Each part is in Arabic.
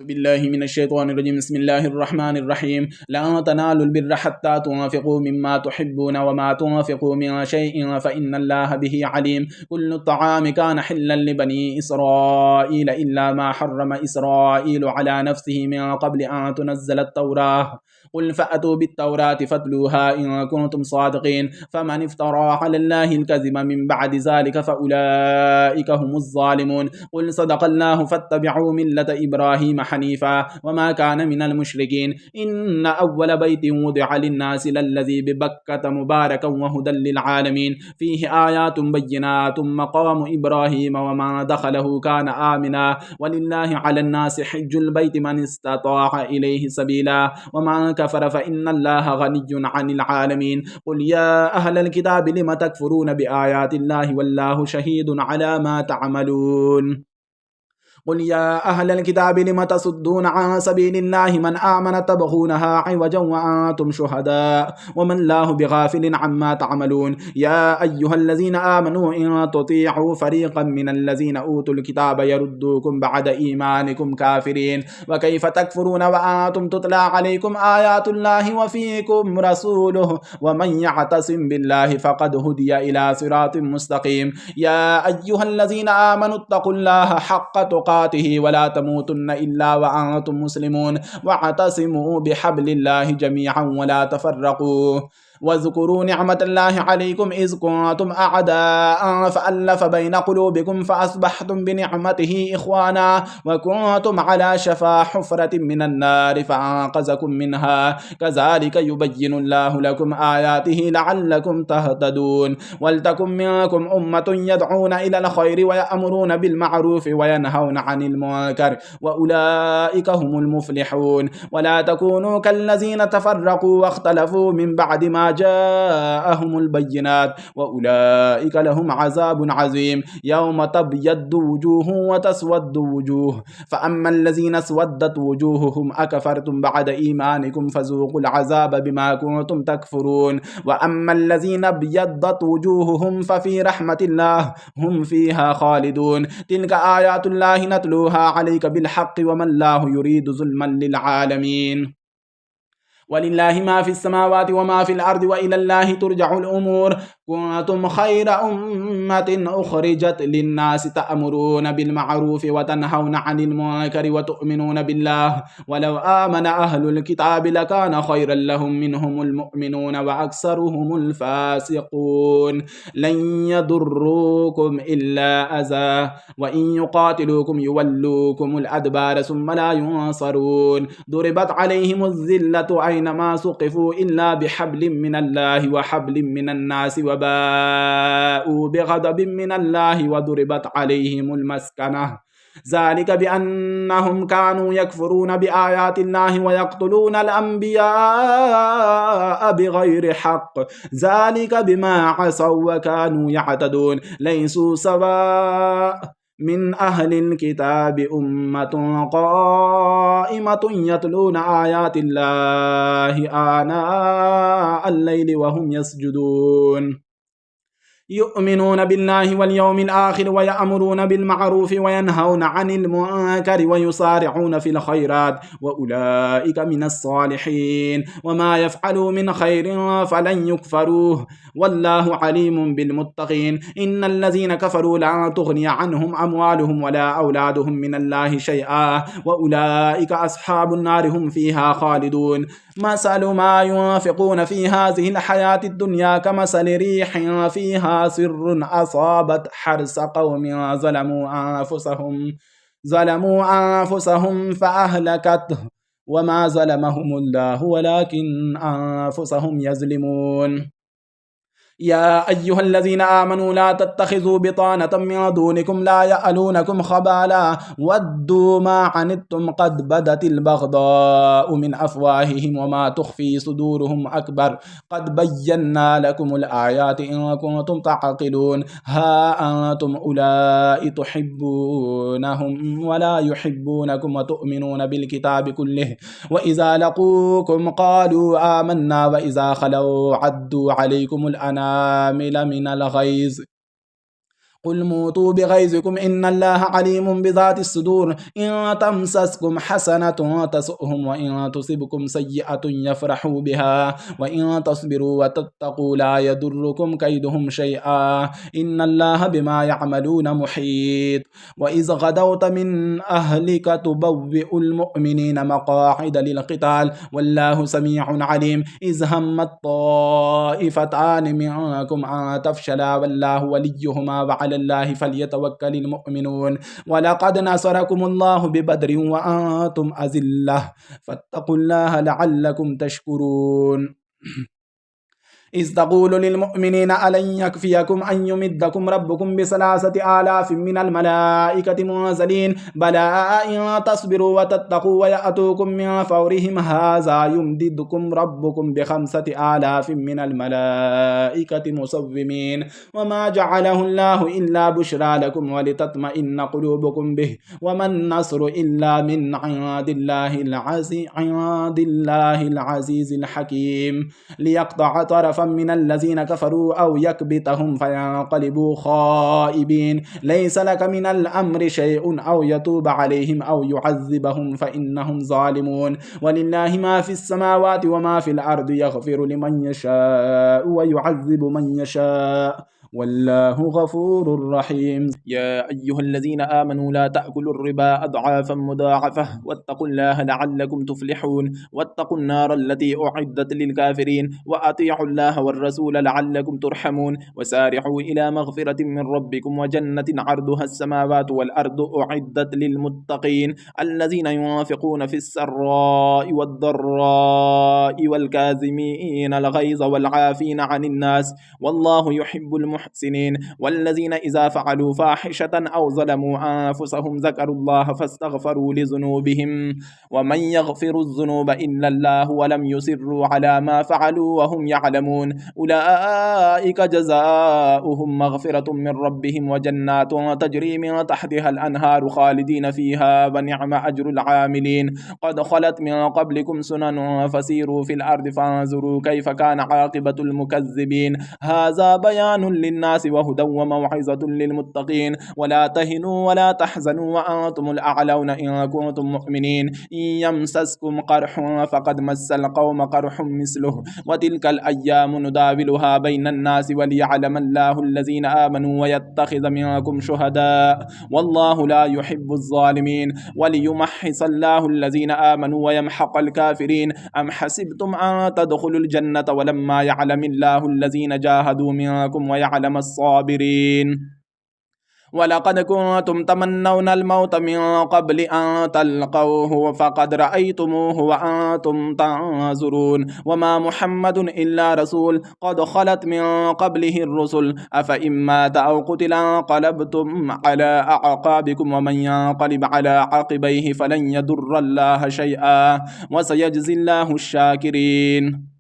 بالله من الشيطان الرجيم. بسم الله الرحمن الرحيم. لا تنالوا البر حتى تنفقوا مما تحبون وما تنفقوا من شيء فإن الله به عليم. كل الطعام كان حلا لبني إسرائيل إلا ما حرم إسرائيل على نفسه من قبل أن تنزل التوراة. قل فأتوا بالتوراة فاتلوها إن كنتم صادقين. فمن افترى على الله الكذب من بعد ذلك فأولئك هم الظالمون. قل صدق الله فاتبعوا ملة إبراهيم حنيفا وما كان من المشركين. إن أول بيت وضع للناس للذي ببكة مباركا وهدى للعالمين فيه آيات بينات مقام إبراهيم وما دخله كان آمنا ولله على الناس حج البيت من استطاع إليه سبيلا ومن كفر فإن الله غني عن العالمين. قل يا أهل الكتاب لم تكفرون بآيات الله والله شهيد على ما تعملون. قل يا أهل الكتاب لم تصدون عن سبيل الله من آمن تبغونها عوجا وأنتم شهداء وما الله بغافل عما تعملون. يا أيها الذين آمنوا إن تطيعوا فريقا من الذين أوتوا الكتاب يردوكم بعد إيمانكم كافرين. وكيف تكفرون وأنتم تتلى عليكم آيات الله وفيكم رسوله ومن يعتصم بالله فقد هدي إلى صراط مستقيم. يا أيها الذين آمنوا اتقوا الله حق تقاته ولا تموتن إلا وأنتم مسلمون واعتصموا بحبل الله جميعا ولا تفرقوا. واذكروا نعمة الله عليكم إذ كنتم أعداء فألف بين قلوبكم فأصبحتم بنعمته إخوانا وكنتم على شفا حفرة من النار فأنقذكم منها كذلك يبين الله لكم آياته لعلكم تهتدون. ولتكن منكم أمة يدعون إلى الخير ويأمرون بالمعروف وينهون عن المنكر وأولئك هم المفلحون. ولا تكونوا كالذين تفرقوا واختلفوا من بعد ما جاءهم البينات وأولئك لهم عذاب عظيم. يوم تبيض وجوه وتسود وجوه فأما الذين اسودت وجوههم أكفرتم بعد إيمانكم فذوقوا العذاب بما كنتم تكفرون. وأما الذين ابيضت وجوههم ففي رحمة الله هم فيها خالدون. تلك آيات الله نتلوها عليك بالحق وما الله يريد ظلما للعالمين. ولله ما في السماوات وما في الأرض وإلى الله ترجع الأمور. كنتم خير أمة أخرجت للناس تأمرون بالمعروف وتنهون عن المنكر وتؤمنون بالله ولو آمن أهل الكتاب لكان خيرا لهم منهم المؤمنون وأكثرهم الفاسقون. لن يضروكم إلا أذى وإن يقاتلوكم يولوكم الأدبار ثم لا ينصرون. ضربت عليهم الذلة أينما سقفوا إلا بحبل من الله وحبل من الناس وباءوا بغضب من الله وضربت عليهم المسكنة ذلك بأنهم كانوا يكفرون بآيات الله ويقتلون الأنبياء بغير حق ذلك بما عصوا وكانوا يعتدون. ليسوا سواء من أهل الكتاب أمة قائمة يتلون آيات الله آناء الليل وهم يسجدون يؤمنون بالله واليوم الآخر ويأمرون بالمعروف وينهون عن المنكر ويسارعون في الخيرات وأولئك من الصالحين. وما يفعلوا من خير فلن يكفروه والله عليم بالمتقين. إن الذين كفروا لا تغني عنهم أموالهم ولا أولادهم من الله شيئا وأولئك أصحاب النار هم فيها خالدون. مثل ما ينفقون في هذه الحياة الدنيا كمثل ريح فيها سر أصابت حرث قوم ظلموا أنفسهم فأهلكته وما ظلمهم الله ولكن أنفسهم يظلمون. يا أيها الذين آمنوا لا تتخذوا بطانة من دونكم لا يألونكم خبالا ودوا ما عنتم قد بدت البغضاء من أفواههم وما تخفي صدورهم أكبر قد بينا لكم الآيات إن كنتم تعقلون. ها أنتم أولئك تحبونهم ولا يحبونكم وتؤمنون بالكتاب كله وإذا لقوكم قالوا آمنا وإذا خلوا عدوا عليكم الأنامل من الغيظ قل موتوا بغيظكم إن الله عليم بذات الصدور إن تمسسكم حسنة تسؤهم وإن تصبكم سيئة يفرحوا بها وإن تصبروا وتتقوا لا يضركم كيدهم شيئا إن الله بما يعملون محيط وإذ غدوت من أهلك تبوئ المؤمنين مقاعد للقتال والله سميع عليم إذ همت طائفتان منكم أن تفشلا والله وليهما وعلى الله فليتوكل المؤمنون ولقد نصركم الله ببدر وأنتم أذلة فاتقوا الله لعلكم تشكرون إذ تقول للمؤمنين ألن يكفيكم أن يمدكم ربكم ب3,000 من الملائكة منزلين بلى إن تصبروا وتتقوا ويأتوكم من فورهم هذا يمددكم ربكم ب5,000 من الملائكة مسومين وما جعله الله إلا بشرى لكم ولتطمئن قلوبكم به وما النصر إلا من عند الله العزيز الحكيم ليقطع طرفا من الذين كفروا أو يكبتهم فينقلبوا خائبين ليس لك من الأمر شيء أو يتوب عليهم أو يعذبهم فإنهم ظالمون ولله ما في السماوات وما في الأرض يغفر لمن يشاء ويعذب من يشاء والله غفور رحيم يا أيها الذين آمنوا لا تأكلوا الربا أضعافا مضاعفة واتقوا الله لعلكم تفلحون واتقوا النار التي أعدت للكافرين وأطيعوا الله والرسول لعلكم ترحمون وسارعوا إلى مغفرة من ربكم وجنة عرضها السماوات والأرض أعدت للمتقين الذين ينفقون في السراء والضراء والكاظمين الغيظ والعافين عن الناس والله يحب المحسنين والذين إذا فعلوا فاحشة أو ظلموا أنفسهم ذكروا الله فاستغفروا لذنوبهم ومن يغفر الذنوب إلا الله ولم يصروا على ما فعلوا وهم يعلمون أولئك جزاؤهم مغفرة من ربهم وجنات تجري من تحتها الأنهار خالدين فيها ونعم أجر العاملين قد خلت من قبلكم سنن فسيروا في الأرض فانظروا كيف كان عاقبة المكذبين هذا بيان للناس وهدى وموعظة للمتقين ولا تهنوا ولا تحزنوا وأنتم الأعلون إن كنتم مؤمنين إن يمسسكم قرح فقد مس القوم قرح مثله وتلك الأيام نداولها بين الناس وليعلم الله الذين آمنوا ويتخذ منكم شهداء والله لا يحب الظالمين وليمحص الله الذين آمنوا ويمحق الكافرين أم حسبتم أن تدخلوا الجنة ولما يعلم الله الذين جاهدوا منكم ويعلم الصابرين ولقد كنتم تمنون الموت من قبل أن تلقوه فقد رأيتموه وأنتم تنظرون وما محمد إلا رسول قد خلت من قبله الرسل أفإن مات أو قتل انقلبتم على أعقابكم ومن ينقلب على عقبيه فلن يضر الله شيئا وسيجزي الله الشاكرين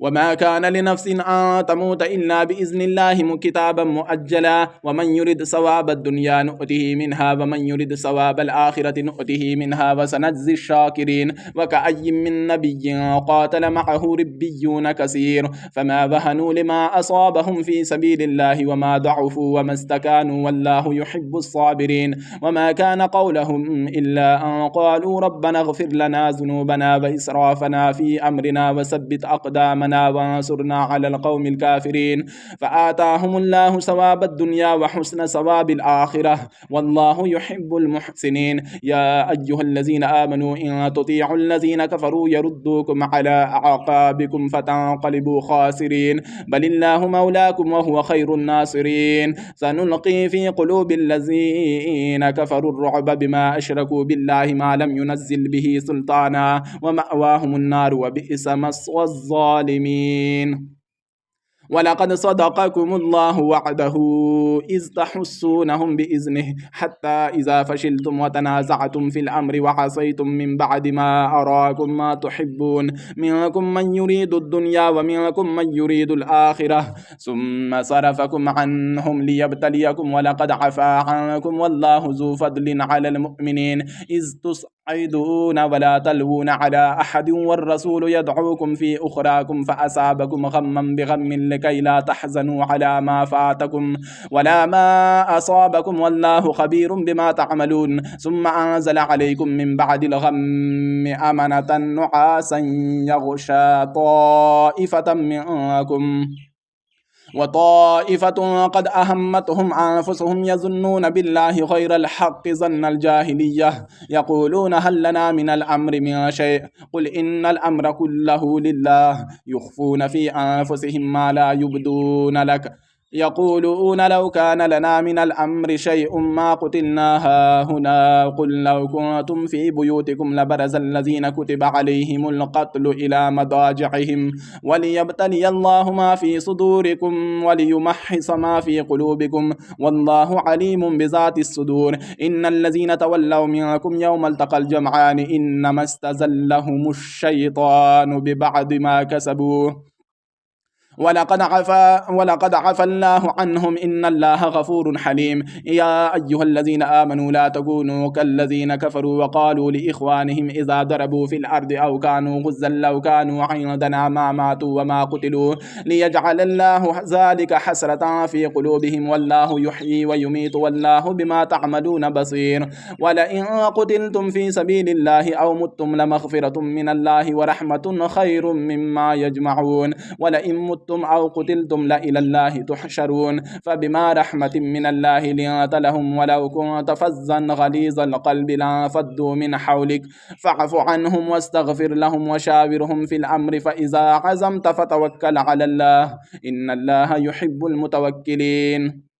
وما كان لنفس أن تموت إلا بإذن الله كتابا مؤجلا ومن يرد ثواب الدنيا نؤته منها ومن يرد ثواب الآخرة نؤته منها وسنجزي الشاكرين وكأي من نبي قاتل معه ربيون كثير فما وهنوا لما أصابهم في سبيل الله وما ضعفوا وما استكانوا والله يحب الصابرين وما كان قولهم إلا أن قالوا ربنا اغفر لنا ذنوبنا وإسرافنا في أمرنا وثبت أقدامنا وانصرنا على القوم الكافرين فآتاهم الله ثواب الدنيا وحسن ثواب الآخرة والله يحب المحسنين يا أيها الذين آمنوا إن تطيعوا الذين كفروا يردوكم على أعقابكم فتنقلبوا خاسرين بل الله مولاكم وهو خير الناصرين سنلقي في قلوب الذين كفروا الرعب بما أشركوا بالله ما لم ينزل به سلطانا ومأواهم النار وبئس مثوى الظالمين ولقد صدقكم الله وعده إذ تحسونهم بإذنه حتى إذا فشلتم وتنازعتم في الأمر وعصيتم من بعد ما أراكم ما تحبون منكم من يريد الدنيا ومنكم من يريد الآخرة ثم صرفكم عنهم ليبتليكم ولقد عفا عنكم والله ذو فضل على المؤمنين إذ تصعدون ولا تلوون على أحد والرسول يدعوكم في أخراكم فأصابكم غما بغم كي لا تحزنوا على ما فاتكم ولا ما أصابكم والله خبير بما تعملون ثم أنزل عليكم من بعد الغم أمنة نعاسا يغشى طائفة منكم وطائفة قد أهمتهم أنفسهم يظنون بالله غير الحق ظن الجاهلية يقولون هل لنا من الأمر من شيء قل إن الأمر كله لله يخفون في أنفسهم ما لا يبدون لك يقولون لو كان لنا من الأمر شيء ما قتلنا هاهنا قل لو كنتم في بيوتكم لبرز الذين كتب عليهم القتل إلى مضاجعهم وليبتلي الله ما في صدوركم وليمحص ما في قلوبكم والله عليم بذات الصدور إن الذين تولوا منكم يوم التقى الجمعان إنما استزلهم الشيطان ببعض ما كسبوا ولقد عفا الله عنهم إن الله غفور حليم يا أيها الذين آمنوا لا تكونوا كالذين كفروا وقالوا لإخوانهم إذا ضربوا في الأرض أو كانوا غزا لو كانوا عندنا ما ماتوا وما قتلوا ليجعل الله ذلك حسرة في قلوبهم والله يحيي ويميت والله بما تعملون بصير ولئن قتلتم في سبيل الله أو متم لمغفرة من الله ورحمة خير مما يجمعون ولئن متم أو قتلتم لإلى الله تحشرون فبما رحمة من الله لنت لهم ولو كنت فظا غليظ القلب لانفضوا من حولك فاعف عنهم واستغفر لهم وشاورهم في الأمر فإذا عزمت فتوكل على الله إن الله يحب المتوكلين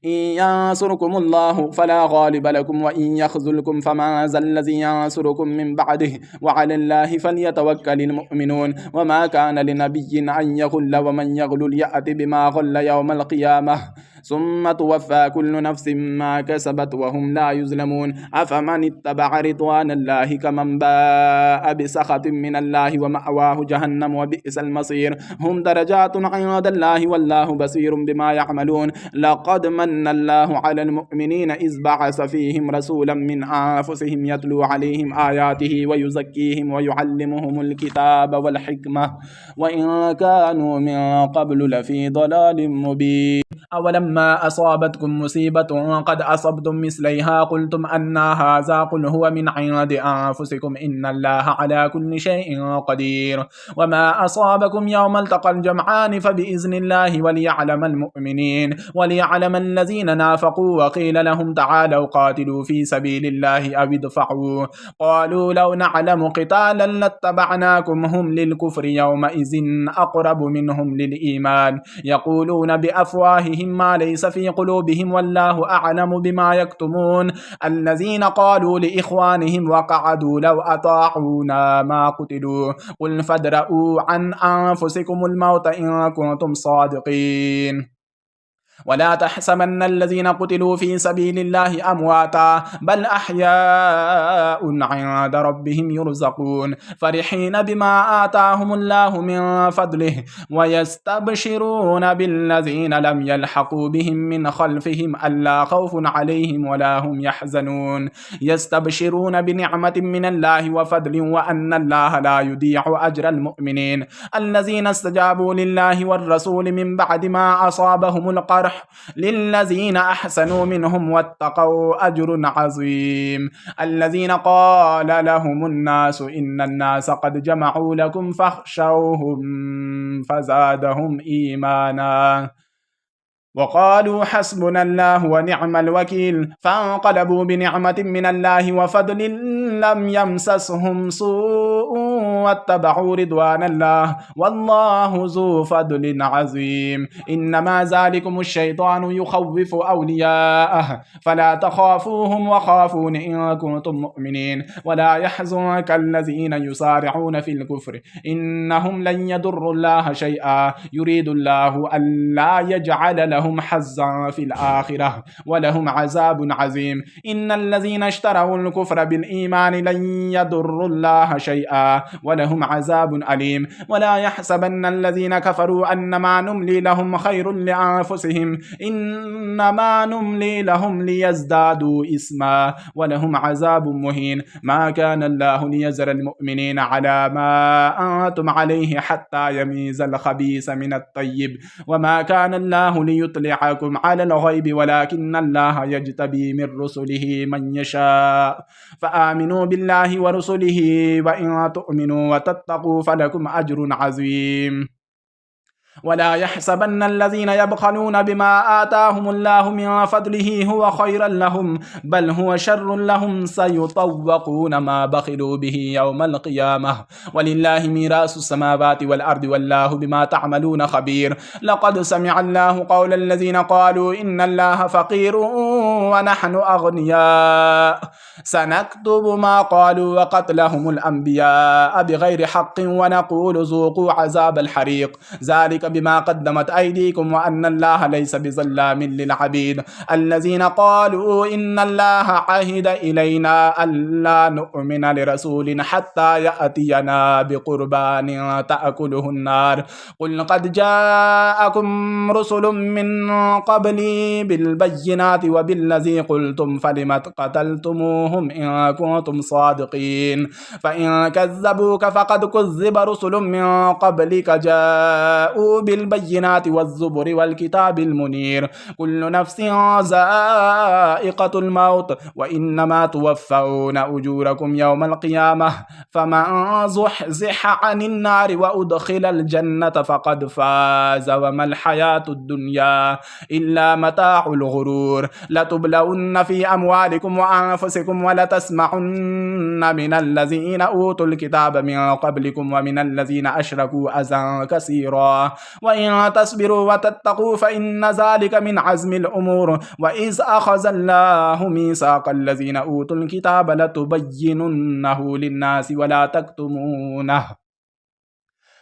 إن ينصركم الله فلا غالب لكم وإن يخذلكم فما ذا الذي ينصركم من بعده وعلى الله فليتوكل المؤمنون وما كان لنبي أن يغل ومن يغل يأت بما غل يوم القيامة ثم توفى كل نفس ما كسبت وهم لا يظلمون أفمن اتبع رضوان الله كمن باء بسخط من الله ومأواه جهنم وبئس المصير هم درجات عند الله والله بصير بما يعملون لقد من الله على المؤمنين إذ بعث فيهم رسولا من أنفسهم يتلو عليهم آياته ويزكيهم ويعلمهم الكتاب والحكمة وإن كانوا من قبل لفي ضلال مبين أولما أصابتكم مصيبة قد أصبتم مثليها قلتم أن هذا قل هو من عند أنفسكم إن الله على كل شيء قدير وما أصابكم يوم التقى الجمعان فبإذن الله وليعلم المؤمنين وليعلم الذين نافقوا وقيل لهم تعالوا قاتلوا في سبيل الله أو ادفعوا قالوا لو نعلم قتالا لاتبعناكم هم للكفر يومئذ أقرب منهم للإيمان يقولون بأفواههم ما ليس في قلوبهم والله أعلم بما يكتمون الذين قالوا لإخوانهم وقعدوا لو أطاعونا ما قتلوا قل فادرءوا عن أنفسكم الموت إن كنتم صادقين ولا تحسبن الذين قتلوا في سبيل الله أمواتا بل أحياء عند ربهم يرزقون فرحين بما آتاهم الله من فضله ويستبشرون بالذين لم يلحقوا بهم من خلفهم ألا خوف عليهم ولا هم يحزنون يستبشرون بنعمة من الله وفضل وأن الله لا يضيع أجر المؤمنين الذين استجابوا لله والرسول من بعد ما أصابهم القرح للذين أحسنوا منهم واتقوا أجر عظيم الذين قال لهم الناس إن الناس قد جمعوا لكم فاخشوهم فزادهم إيمانا وقالوا حسبنا الله ونعم الوكيل فانقلبوا بنعمة من الله وفضل لم يمسسهم سوء واتبعوا رضوان الله والله ذو فضل عظيم إنما ذلكم الشيطان يخوف أولياءه فلا تخافوهم وخافون إن كنتم مؤمنين ولا يحزنك الذين يسارعون في الكفر إنهم لن يضروا الله شيئا يريد الله ألا يجعل لهم حظا في الآخرة ولهم عذاب عظيم إن الذين اشتروا الكفر بالإيمان لن يضروا الله شيئا ولهم عذاب أليم. ولا يحسبن الذين كفروا أنما نملي لهم خير لأنفسهم إنما نملي لهم ليزدادوا إثما ولهم عذاب مهين. ما كان الله ليذر المؤمنين على ما أنتم عليه حتى يميز الخبيث من الطيب وما كان الله ليطلعكم على الغيب ولكن الله يجتبي من رسله من يشاء فآمنوا بالله ورسله وإن تؤمنوا وتتقوا فلكم أجر عظيم. ولا يحسبن الذين يبخلون بما آتاهم الله من فضله هو خيرا لهم بل هو شر لهم سيطوقون ما بخلوا به يوم القيامة ولله ميراث السماوات والأرض والله بما تعملون خبير. لقد سمع الله قول الذين قالوا إن الله فقير ونحن أغنياء سنكتب ما قالوا وقتلهم الأنبياء بغير حق ونقول ذوقوا عذاب الحريق ذلك بما قدمت أيديكم وأن الله ليس بظلام للعبيد. الذين قالوا إن الله عهد إلينا ألا نؤمن لرسول حتى يأتينا بقربان تأكله النار قل قد جاءكم رسل من قبلي بالبينات وبالذي قلتم فلم قتلتموهم إن كنتم صادقين فإن كذبوك فقد كذب رسل من قبلك جاءوا بالبينات والزبر والكتاب المنير كل نفس ذائقة الموت وإنما توفون أجوركم يوم القيامة فمن زحزح عن النار وأدخل الجنة فقد فاز وما الحياة الدنيا إلا متاع الغرور. لتبلون في أموالكم وأنفسكم ولتسمعن من الذين أوتوا الكتاب من قبلكم ومن الذين أشركوا أذى كثيرا وإن تصبروا وتتقوا فإن ذلك من عزم الأمور. وإذ أخذ الله ميثاق الذين أوتوا الكتاب لتبيننه للناس ولا تكتمونه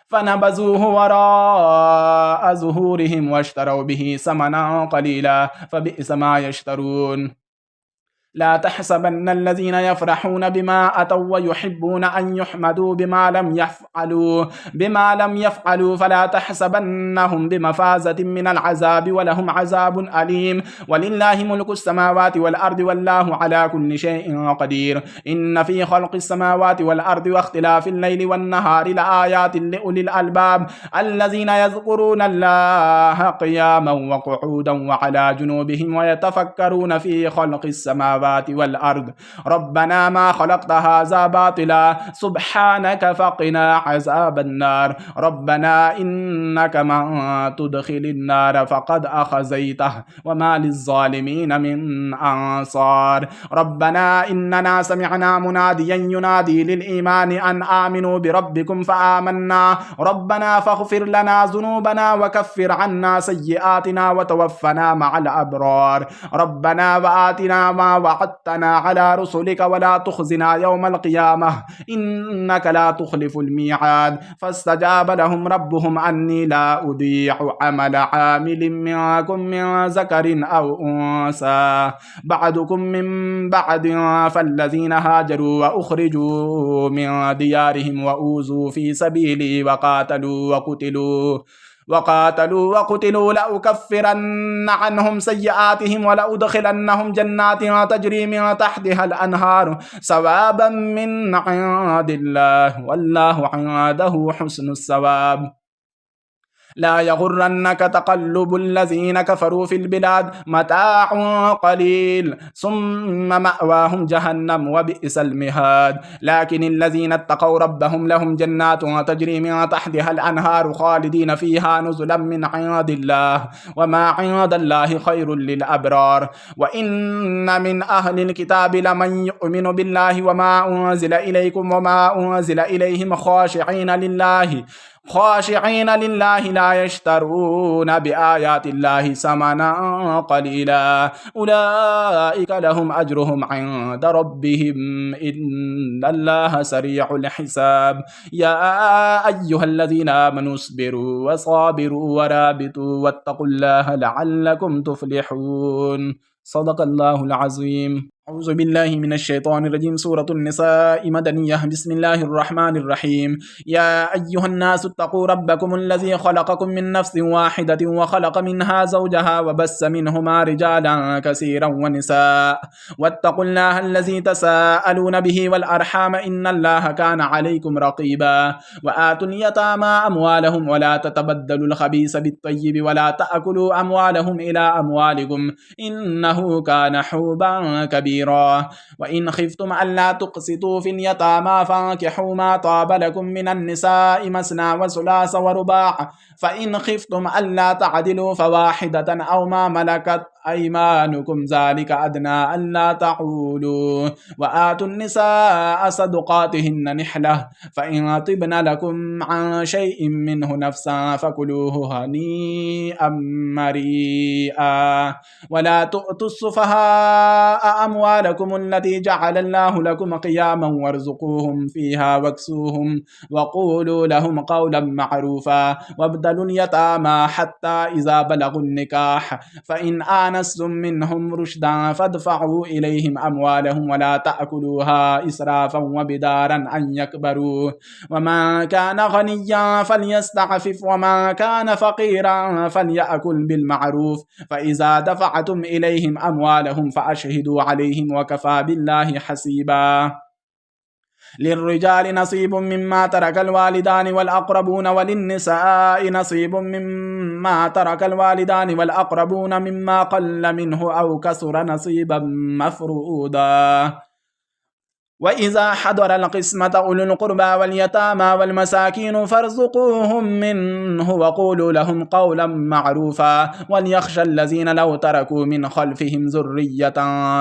فنبذوه وراء ظهورهم واشتروا به ثمنا قليلا فبئس ما يشترون. لا تحسبن الذين يفرحون بما أتوا ويحبون أن يحمدوا بما لم يفعلوا فلا تحسبنهم بمفازة من العذاب ولهم عذاب أليم. ولله ملك السماوات والأرض والله على كل شيء قدير. إن في خلق السماوات والأرض واختلاف الليل والنهار لآيات لأولي الألباب الذين يذكرون الله قياما وقعودا وعلى جنوبهم ويتفكرون في خلق السماوات والأرض ربنا ما خلقت هذا باطلا سبحانك فقنا عذاب النار ربنا إنك من تدخل النار فقد أخزيته وما للظالمين من أنصار. ربنا إننا سمعنا مناديا ينادي للإيمان أن آمنوا بربكم فآمنا ربنا فاغفر لنا ذنوبنا وكفر عنا سيئاتنا وتوفنا مع الأبرار ربنا وآتنا ما وعدتنا على رسلك ولا تخزنا يوم القيامة إنك لا تخلف الميعاد. فاستجاب لهم ربهم أني لا أضيع عمل عامل منكم من ذكر أو أنثى بعدكم من بعد فالذين هاجروا وأخرجوا من ديارهم وأوذوا في سبيلي وقاتلوا وقتلوا لأكفرن عنهم سيئاتهم ولأدخلنهم جنات تجري من تحتها الأنهار ثوابا من عند الله والله عنده حسن الثواب. لا يغرنك تقلب الذين كفروا في البلاد متاع قليل ثم مأواهم جهنم وبئس المهاد. لكن الذين اتقوا ربهم لهم جنات تجري من تحتها الأنهار خالدين فيها نزلا من عند الله وما عند الله خير للأبرار. وإن من أهل الكتاب لمن يؤمن بالله وما أنزل إليكم وما أنزل إليهم خاشعين لله لا يشترون بآيات الله ثمنا قليلا أولئك لهم أجرهم عند ربهم إن الله سريع الحساب. يا أيها الذين آمنوا اصبروا وصابروا ورابطوا واتقوا الله لعلكم تفلحون. صدق الله العظيم. أعوذ بالله من الشيطان الرجيم. سورة النساء مدنية. بسم الله الرحمن الرحيم. يا أيها الناس اتقوا ربكم الذي خلقكم من نفس واحدة وخلق منها زوجها وبث منهما رجالا كثيرا ونساء واتقوا الله الذي تساءلون به والأرحام إن الله كان عليكم رقيبا. وآتوا اليتامى أموالهم ولا تتبدلوا الخبيث بالطيب ولا تأكلوا أموالهم إلى أموالكم إنه كان حوبا كبيرا. وإن خفتم ألا تقسطوا في اليتامى فانكحوا ما طاب لكم من النساء مثنى وثلاث ورباع فإن خفتم ألا تعدلوا فواحدة أو ما ملكت أيمانكم ذلك أدنى ألا تعولوا. وآتوا النساء صدقاتهن نحلة فإن طبن لكم عن شيء منه نفسا فكلوه هنيئا مريئا. ولا تؤتوا السفهاء أموالكم التي جعل الله لكم قياما وارزقوهم فيها واكسوهم وقولوا لهم قولا معروفا. وابتلوا اليتامى حتى إذا بلغوا النكاح فإن آنستم منهم رشدا فادفعوا إليهم أموالهم ولا تأكلوها إسرافا وبدارا أن يكبروا. ومن كان غنيا فليستعفف ومن كان فقيرا فليأكل بالمعروف. فإذا دفعتم إليهم أموالهم فأشهدوا عليهم وكفى بالله حسيبا. للرجال نصيب مما ترك الوالدان والأقربون وللنساء نصيب مما ترك الوالدان والأقربون مما قل منه أو كثر نصيبا مفروضا. وإذا حضر القسمة أولو القربى واليتامى والمساكين فارزقوهم منه وقولوا لهم قولا معروفا. وليخشى الذين لو تركوا من خلفهم ذرية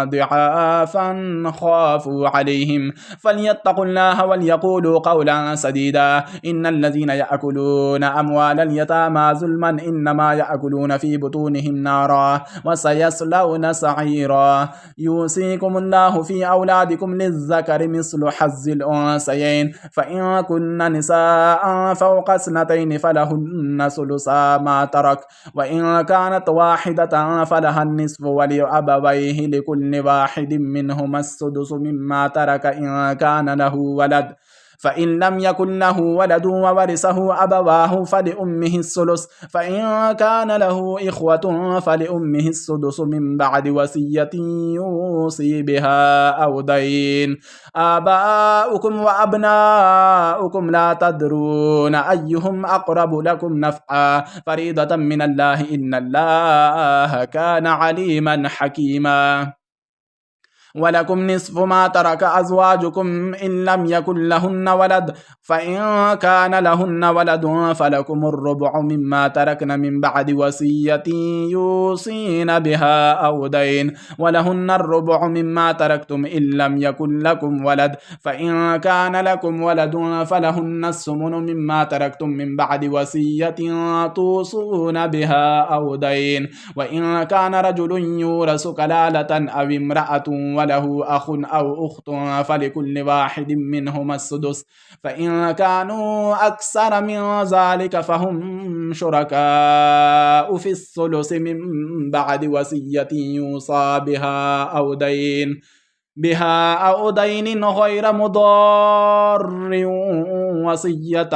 ضعافا خافوا عليهم فليتقوا الله وليقولوا قولا سديدا. إن الذين يأكلون أموال اليتامى ظلما إنما يأكلون في بطونهم نارا وسيصلون سعيرا. يوصيكم الله في أولادكم للذكر مثل حظ الأنثيين فإن كن نساء فوق اثنتين فلهن ثلثا ما ترك وإن كانت واحدة فلها النصف ولأبويه لكل واحد منهما السدس مما ترك إن كان له ولد فإن لم يكن له ولد وورثه أبواه فلأمه الثلث فإن كان له إخوة فلأمه السدس من بعد وصية يوصي بها أو دين. آباؤكم وأبناؤكم لا تدرون أيهم أقرب لكم نفعا فريضة من الله إن الله كان عليما حكيما. ولكم نصف ما ترك أزواجكم إن لم يكن لهن ولد فإن كان لهن ولد فلكم الربع مما تركن من بعد وصية يوصين بها أو دين ولهن الربع مما تركتم إن لم يكن لكم ولد فإن كان لكم ولد فلهن الثمن مما تركتم من بعد وصية توصون بها أو دين. وإن كان رجل يورث كلالة أو امرأة له أخ أو أخت فلكل واحد منهما السدس فإن كانوا أكثر من ذلك فهم شركاء في الثلث من بعد وصية يوصى بها أو دين غير مضار وصية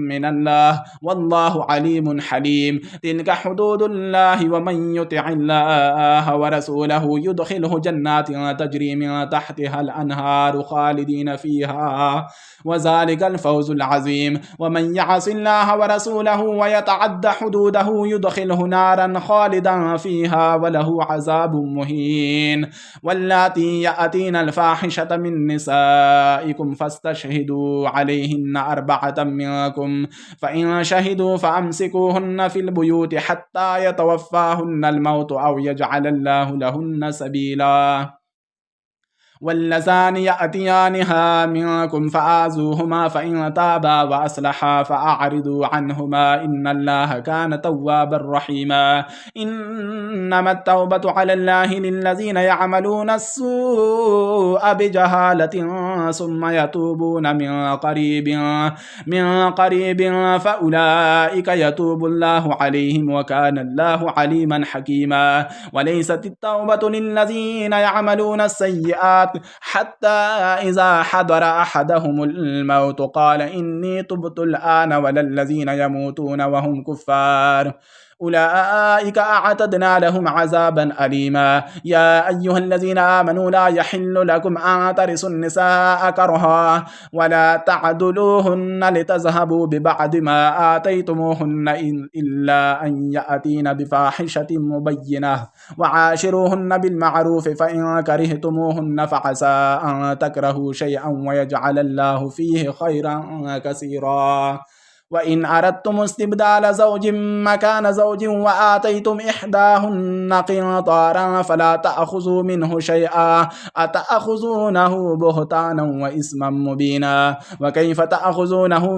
من الله والله عليم حليم. تلك حدود الله ومن يطع الله ورسوله يدخله جنات تجري من تحتها الأنهار خالدين فيها وذلك الفوز العظيم. ومن يعص الله ورسوله ويتعد حدوده يدخله نارا خالدا فيها وله عذاب مهين. واللاتي يأتين الفاحشة من نسائكم فاستشهدوا عليهن 4 منكم فإن شهدوا فأمسكوهن في البيوت حتى يتوفاهن الموت أو يجعل الله لهن سبيلا. واللذان يأتيانها منكم فآذوهما فإن تابا وأصلحا فأعرضوا عنهما إن الله كان توابا رحيما إنما التوبة على الله للذين يعملون السوء بجهالة ثم يتوبون من قريب فأولئك يتوب الله عليهم وكان الله عليما حكيما وليست التوبة للذين يعملون السيئات حتى إذا حضر أحدهم الموت قال إني تبت الآن ولا الذين يموتون وهم كفار أولئك أعتدنا لهم عذابا أليما يا أيها الذين آمنوا لا يحل لكم أن ترثوا النساء كرها ولا تعدلوهن لتذهبوا ببعض ما آتيتموهن إلا أن يأتين بفاحشة مبينة وعاشروهن بالمعروف فإن كرهتموهن فعسى أن تكرهوا شيئا ويجعل الله فيه خيرا كثيرا وإن أردتم استبدال زوج مكان زوج وآتيتم إحداهن قنطارا فلا تأخذوا منه شيئا أتأخذونه بهتانا وإثما مبينا وكيف تأخذونه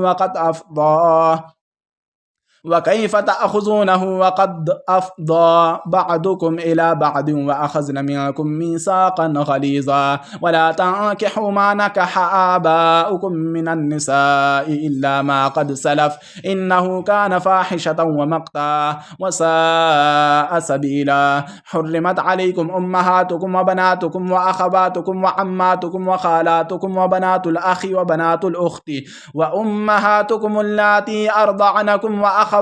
وقد أفضى بعضكم إلى بعض وأخذن منكم ميثاقا غليظا ولا تنكحوا ما نكح آباؤكم من النساء إلا ما قد سلف إنه كان فاحشة ومقتا وساء سبيلا حرمت عليكم أمهاتكم وبناتكم وأخواتكم وعماتكم وخالاتكم وبنات الأخ وبنات الأخت وأمهاتكم اللاتي أرضعنكم وأخواتكم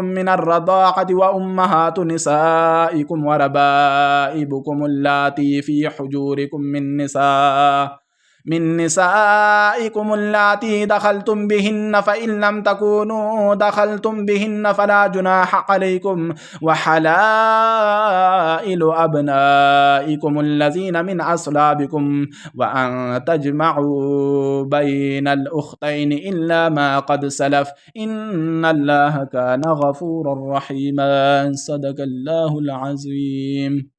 من الرضاعة وأمهات نسائكم وربائبكم اللاتي في حجوركم من نسائكم اللاتي دخلتم بهن فإن لم تكونوا دخلتم بهن فلا جناح عليكم وحلائل أبنائكم الذين من أصلابكم وأن تجمعوا بين الأختين إلا ما قد سلف إن الله كان غفورا رحيما صدق الله العظيم.